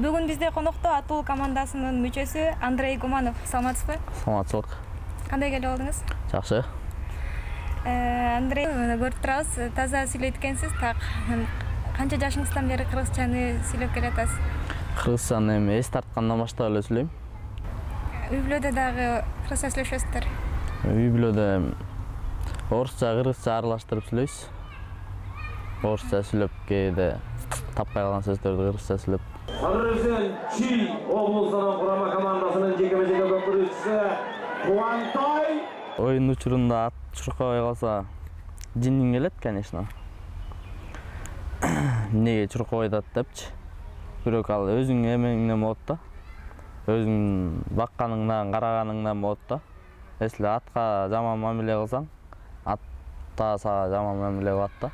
Бүгін бізде қонақта Атул командасының мүшесі Андрей Гуманов. Саламатсыз ба? Саламатсыздық. Қандай келіп алдыңыз? Жақсы. Андрей, көріп тұрасыз, таза сөйлейді екенсіз. Қанша жашыңыздан бері қырғызчаны сөйлеп келе жатасыз? Қырғызстан эми эс тарткандан баштап эле сүйлөйм. Үй бүлөдө дагы кыргызча сүйлөшөсүздөр? Үй бүлөдө орусча, кыргызча аралаштырып сүйлөйбүз. Орусча сүйлөп кээде таппай калган сөздөрдү кыргызча сүйлөп. Кыргыздын Чүй облусунун курама командасынын жекеме-жеке көпүрүүчүсү Кубантай. Oyun учурунда ат чуркабай калса жиниң келет, конечно. Эмнеге чуркабайт ат депчи. Бирок ал өзүңүн эмеңден болот да. Өзүң бакканыңдан, караганыңдан болот да. Если атка жаман мамиле кылсаң, ат да сага жаман мамиле кылат да.